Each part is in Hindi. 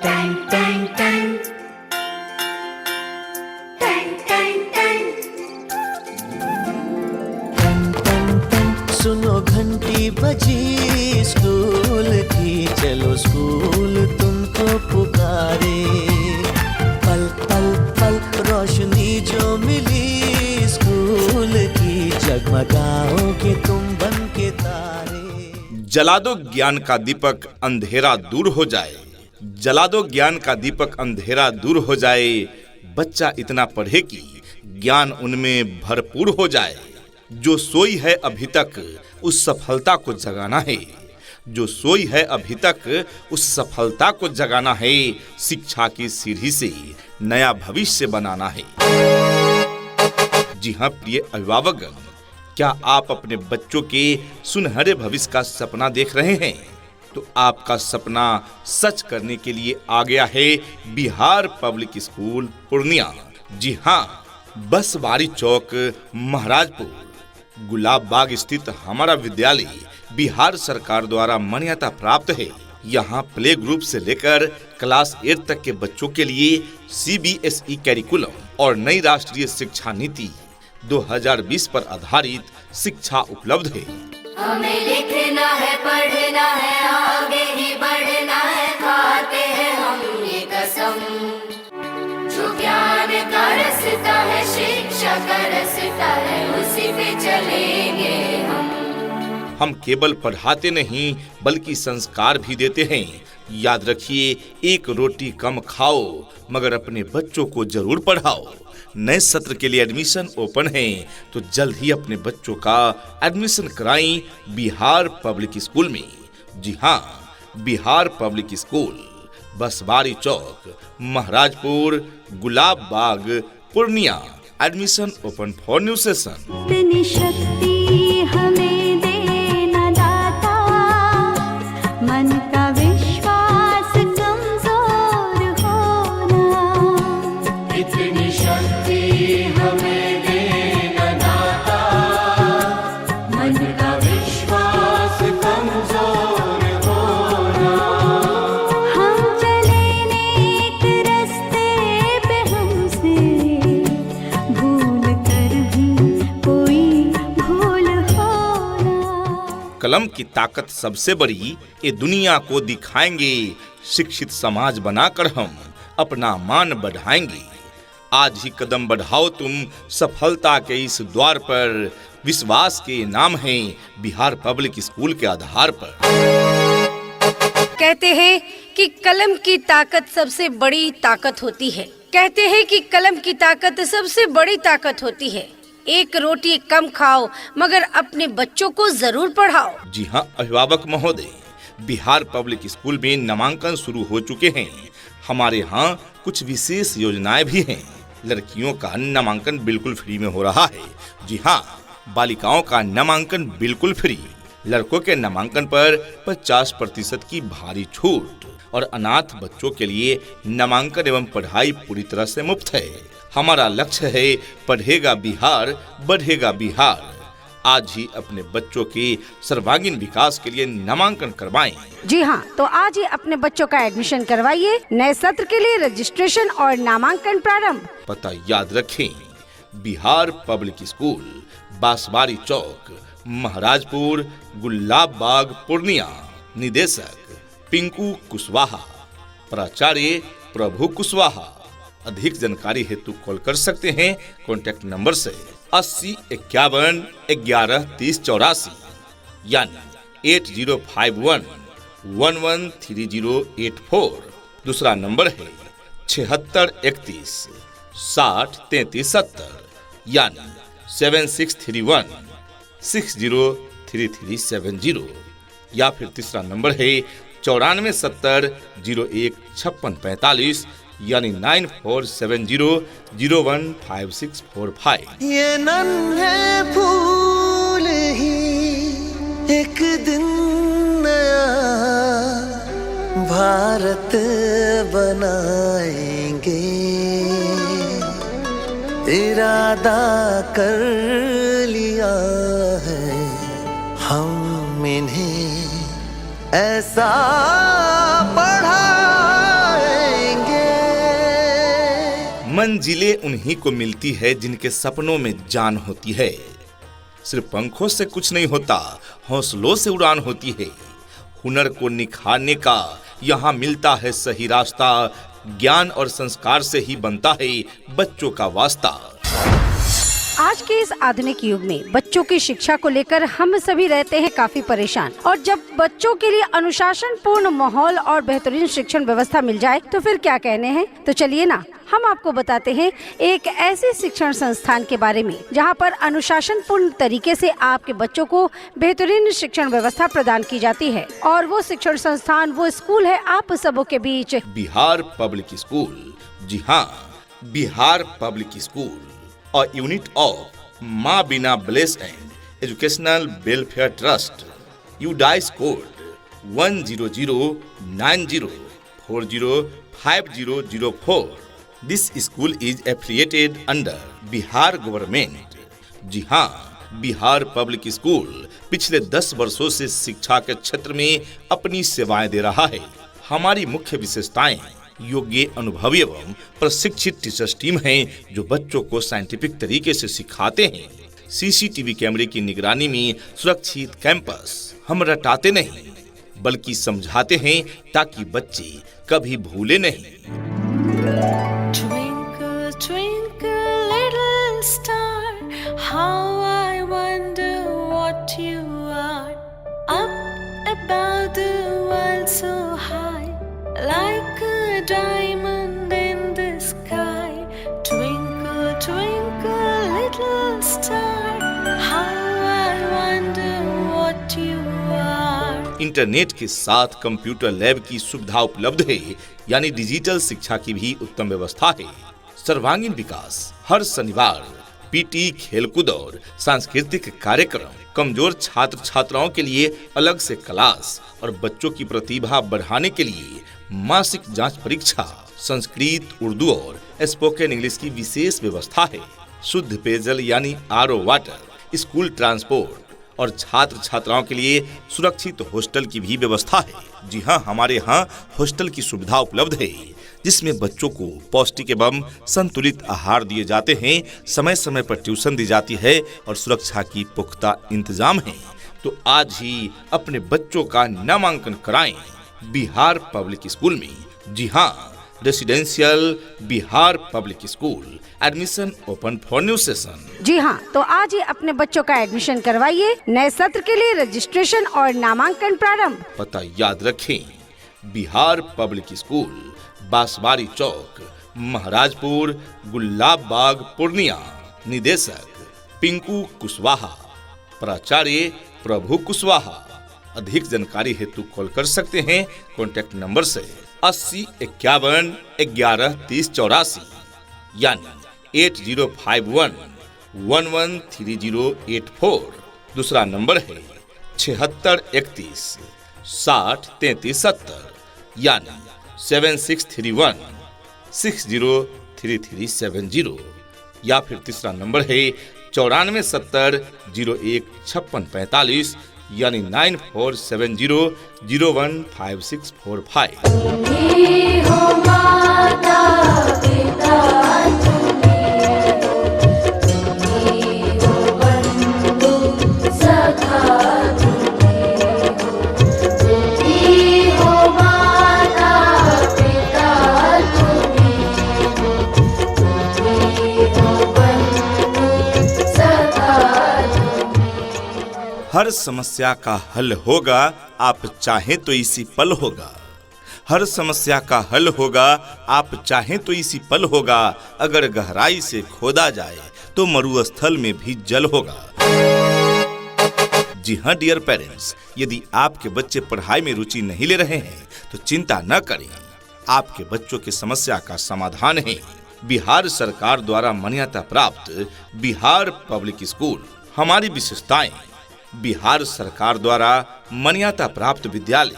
Tang Tang Tang Tang Tang Tang सुनो घंटी बजी स्कूल की, चलो स्कूल तुमको पुकारे। पल पल पल रोशनी जो मिली स्कूल की, जगमगाओगे तुम बन के तारे। जला दो ज्ञान का दीपक अंधेरा दूर हो जाए, जला दो ज्ञान का दीपक अंधेरा दूर हो जाए। बच्चा इतना पढ़े कि ज्ञान उनमें भरपूर हो जाए। जो सोई है अभी तक उस सफलता को जगाना है, जो सोई है अभी तक उस सफलता को जगाना है। शिक्षा की सीढ़ी से नया भविष्य बनाना है। जी हाँ प्रिय अभिभावकगण, क्या आप अपने बच्चों के सुनहरे भविष्य का सपना देख रहे हैं? तो आपका सपना सच करने के लिए आ गया है बिहार पब्लिक स्कूल पूर्णिया। जी हाँ, बसवारी चौक महाराजपुर गुलाब बाग स्थित हमारा विद्यालय बिहार सरकार द्वारा मान्यता प्राप्त है। यहाँ प्ले ग्रुप से लेकर क्लास 8 तक के बच्चों के लिए CBSE कैरिकुलम और नई राष्ट्रीय शिक्षा नीति 2020 पर आधारित शिक्षा उपलब्ध है। हमें लिखना है, पढ़ना है, आगे ही बढ़ना है, खाते हैं हम ये कसम। जो ज्ञान का रास्ता है, शिक्षा का रास्ता है, उसी पे चलेंगे हम केवल पढ़ाते नहीं बल्कि संस्कार भी देते हैं। याद रखिए, एक रोटी कम खाओ मगर अपने बच्चों को जरूर पढ़ाओ। नए सत्र के लिए एडमिशन ओपन है, तो जल्द ही अपने बच्चों का एडमिशन कराएं बिहार पब्लिक स्कूल में। जी हाँ, Bihar public school, Baswari Chowk Maharajpur Gulab Bagh Purnia. Admission open for new session. इतनी शक्ति हमें देना दाता, मन का विश्वास कमजोर होना। इतनी शक्ति हमें देना दाता, मन का विश्वास कमजोर होना। हम चले नेक रास्ते पे, हमसे भूल कर भी कोई भूल होना। कलम की ताकत सबसे बड़ी, ये दुनिया को दिखाएंगे। शिक्षित समाज बनाकर हम अपना मान बढ़ाएंगे। आज ही कदम बढ़ाओ तुम सफलता के इस द्वार पर। विश्वास के नाम है बिहार पब्लिक स्कूल के आधार पर। कहते हैं कि कलम की ताकत सबसे बड़ी ताकत होती है। कहते हैं कि कलम की ताकत सबसे बड़ी ताकत होती है। एक रोटी कम खाओ मगर अपने बच्चों को जरूर पढ़ाओ। जी हाँ अभिभावक महोदय, बिहार पब्लिक स्कूल में नामांकन शुरू हो चुके हैं। हमारे यहाँ कुछ विशेष योजनाएं भी हैं। लड़कियों का नामांकन बिल्कुल फ्री में हो रहा है। जी हाँ, बालिकाओं का नामांकन बिल्कुल फ्री। लड़कों के नामांकन पर 50% की भारी छूट और अनाथ बच्चों के लिए नामांकन एवं पढ़ाई पूरी तरह से मुफ्त है। हमारा लक्ष्य है पढ़ेगा बिहार, बढ़ेगा बिहार। आज ही अपने बच्चों के सर्वांगीण विकास के लिए नामांकन करवाएं। जी हाँ, तो आज ही अपने बच्चों का एडमिशन करवाइए। नए सत्र के लिए रजिस्ट्रेशन और नामांकन प्रारंभ। पता याद रखें, बिहार पब्लिक स्कूल, बांसवारी चौक महाराजपुर गुलाब बाग पूर्णिया। निदेशक पिंकू कुशवाहा, प्राचार्य प्रभु कुशवाहा। अधिक जानकारी हेतु कॉल कर सकते हैं कॉन्टैक्ट नंबर से 80 51 11 30 84 यानी 8051 113084। दूसरा नंबर है 76 31 60 33 70 यानी 7631 603370। या फिर तीसरा नंबर है 94 70 01 56 45 यानी 9470 015645। ये नन्हे फूल ही एक दिन नया भारत बनाएंगे। इरादा कर लिया है हम इन्हें ऐसा पढ़ाएंगे। मंजिलें उन्हीं को मिलती है जिनके सपनों में जान होती है। सिर्फ पंखों से कुछ नहीं होता, हौसलों से उड़ान होती है। हुनर को निखारने का यहाँ मिलता है सही रास्ता, ज्ञान और संस्कार से ही बनता है बच्चों का वास्ता। आज के इस आधुनिक युग में बच्चों की शिक्षा को लेकर हम सभी रहते हैं काफी परेशान, और जब बच्चों के लिए अनुशासन पूर्ण माहौल और बेहतरीन शिक्षण व्यवस्था मिल जाए तो फिर क्या कहने हैं। तो चलिए ना, हम आपको बताते हैं एक ऐसे शिक्षण संस्थान के बारे में जहां पर अनुशासन पूर्ण तरीके से आपके बच्चों को बेहतरीन शिक्षण व्यवस्था प्रदान की जाती है। और वो शिक्षण संस्थान, वो स्कूल है आप सबों के बीच, बिहार पब्लिक स्कूल। जी हाँ, बिहार पब्लिक स्कूल और unit of Maa Beena bless and educational welfare trust, UDISE code 10090405004। This school is affiliated under Bihar government. जी हाँ, बिहार पब्लिक स्कूल पिछले 10 वर्षों से शिक्षा के क्षेत्र में अपनी सेवाएं दे रहा है। हमारी मुख्य विशेषताएं योग्य, अनुभवी एवं प्रशिक्षित टीचर्स टीम हैं जो बच्चों को साइंटिफिक तरीके से सिखाते हैं। सीसीटीवी कैमरे की निगरानी में सुरक्षित कैंपस। हम रटाते नहीं बल्कि समझाते हैं ताकि बच्चे कभी भूले नहीं। Twinkle, twinkle, little star, how I wonder what you are. Up above the world so high, like a diamond in the sky. Twinkle, twinkle, little star, how I wonder what you are. Internet के साथ कंप्यूटर लैब की सुविधा उपलब्ध है, यानी डिजिटल शिक्षा की भी उत्तम व्यवस्था है। सर्वांगीण विकास। हर शनिवार पीटी, खेलकूद और सांस्कृतिक कार्यक्रम। कमजोर छात्र छात्राओं के लिए अलग से क्लास और बच्चों की प्रतिभा बढ़ाने के लिए मासिक जांच परीक्षा। संस्कृत, उर्दू और स्पोकन इंग्लिश की विशेष व्यवस्था है। शुद्ध पेयजल यानी आरओ वाटर, स्कूल ट्रांसपोर्ट और छात्र छात्राओं के लिए सुरक्षित हॉस्टल की भी व्यवस्था है। जी हाँ, हमारे यहाँ हॉस्टल की सुविधा उपलब्ध है जिसमें बच्चों को पौष्टिक एवं संतुलित आहार दिए जाते हैं, समय समय पर ट्यूशन दी जाती है और सुरक्षा की पुख्ता इंतजाम है। तो आज ही अपने बच्चों का नामांकन कराएं बिहार पब्लिक स्कूल में। जी हाँ, residential Bihar public school. Admission open for new session. जी हाँ, तो आज ही अपने बच्चों का एडमिशन करवाइए। नए सत्र के लिए रजिस्ट्रेशन और नामांकन प्रारंभ। पता याद रखें, बिहार पब्लिक स्कूल, बांसवाड़ी चौक, महाराजपुर, गुलाब बाग, पूर्णिया। निदेशक पिंकू कुशवाहा, प्राचार्य प्रभु कुशवाहा। अधिक जानकारी हेतु कॉल कर सकते हैं कॉन्टैक्ट नंबर से 80 51 11 30 84, यानी 8051 113084। दूसरा नंबर है 76 31 60 33 70, यानी 7631 603370। या फिर तीसरा नंबर है 94 70 01 56 45, यानी 9470 015645। हो माता पिता तुम्हें हो बंधु सखा तुम्हें हो माता पिता तुम्हें हो बंधु सखा। हर समस्या का हल होगा, आप चाहें तो इसी पल होगा। हर समस्या का हल होगा, आप चाहें तो इसी पल होगा। अगर गहराई से खोदा जाए तो मरुस्थल में भी जल होगा। जी हाँ डियर पेरेंट्स, यदि आपके बच्चे पढ़ाई में रुचि नहीं ले रहे हैं तो चिंता न करें। आपके बच्चों की समस्या का समाधान है बिहार सरकार द्वारा मान्यता प्राप्त बिहार पब्लिक स्कूल। हमारी विशेषताएं: बिहार सरकार द्वारा मान्यता प्राप्त विद्यालय।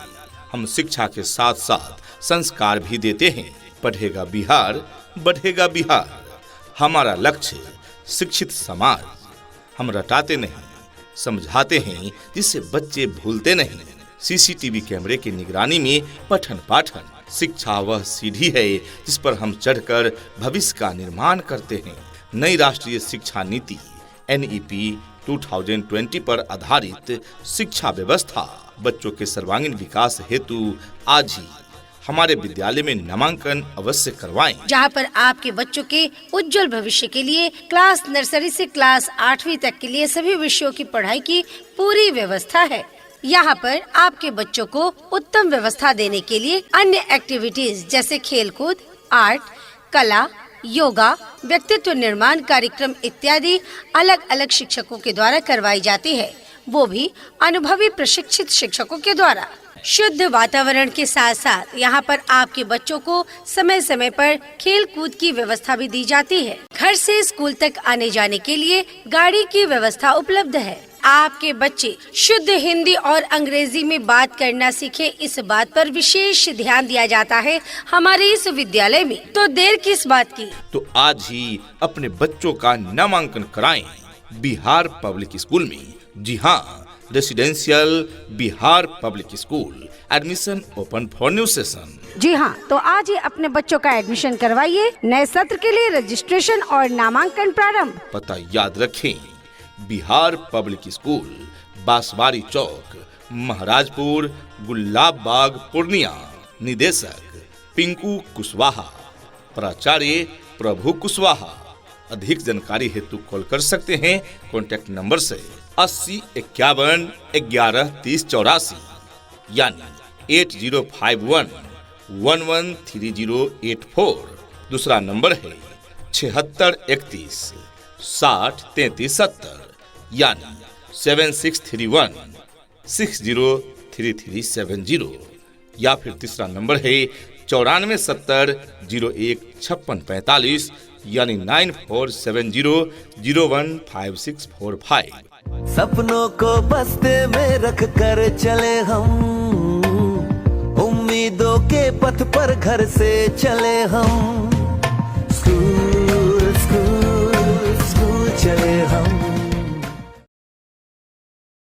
हम शिक्षा के साथ साथ संस्कार भी देते हैं। पढ़ेगा बिहार, बढ़ेगा बिहार। हमारा लक्ष्य शिक्षित समाज। हम रटाते नहीं, समझाते हैं जिससे बच्चे भूलते नहीं। सीसीटीवी कैमरे की निगरानी में पठन पाठन। शिक्षा वह सीढ़ी है जिस पर हम चढ़कर भविष्य का निर्माण करते हैं। नई राष्ट्रीय शिक्षा नीति NEP 2020 पर आधारित शिक्षा व्यवस्था बच्चों के सर्वांगीण विकास हेतु आज ही हमारे विद्यालय में नामांकन अवश्य करवाएं। जहां पर आपके बच्चों के उज्जवल भविष्य के लिए क्लास नर्सरी से क्लास 8वीं तक के लिए सभी विषयों की पढ़ाई की पूरी व्यवस्था है। यहाँ पर आपके बच्चों को उत्तम व्यवस्था देने के लिए अन्य एक्टिविटीज जैसे खेलकूद, आर्ट, कला, योगा, व्यक्तित्व निर्माण कार्यक्रम इत्यादि अलग अलग शिक्षकों के द्वारा करवाई जाती है, वो भी अनुभवी प्रशिक्षित शिक्षकों के द्वारा। शुद्ध वातावरण के साथ साथ यहाँ पर आपके बच्चों को समय समय पर खेल कूद की व्यवस्था भी दी जाती है। घर से स्कूल तक आने जाने के लिए गाड़ी की व्यवस्था उपलब्ध है। आपके बच्चे शुद्ध हिंदी और अंग्रेजी में बात करना सीखे, इस बात पर विशेष ध्यान दिया जाता है हमारे इस विद्यालय में। तो देर किस बात की, तो आज ही अपने बच्चों का नामांकन कराएं बिहार पब्लिक स्कूल में। जी हाँ, residential Bihar public school. Admission open for new session. जी हाँ, तो आज ही अपने बच्चों का एडमिशन करवाइए। नए सत्र के लिए रजिस्ट्रेशन और नामांकन प्रारंभ। पता याद रखें, बिहार पब्लिक स्कूल, बांसवाड़ी चौक, महाराजपुर, गुलाब बाग, पूर्णिया। निदेशक पिंकू कुशवाहा, प्राचार्य प्रभु कुशवाहा। अधिक जानकारी हेतु कॉल कर सकते हैं कॉन्टैक्ट नंबर से 80 51 11 30 84 यानी 8051 113084। दूसरा नंबर है 76 31 60 33 70 यानी 7631 603370। या फिर तीसरा नंबर है 94 70 01 56 45 यानी 9470015645। सपनों को बस्ते में रख कर चले हम, उम्मीदों के पथ पर घर से चले हम।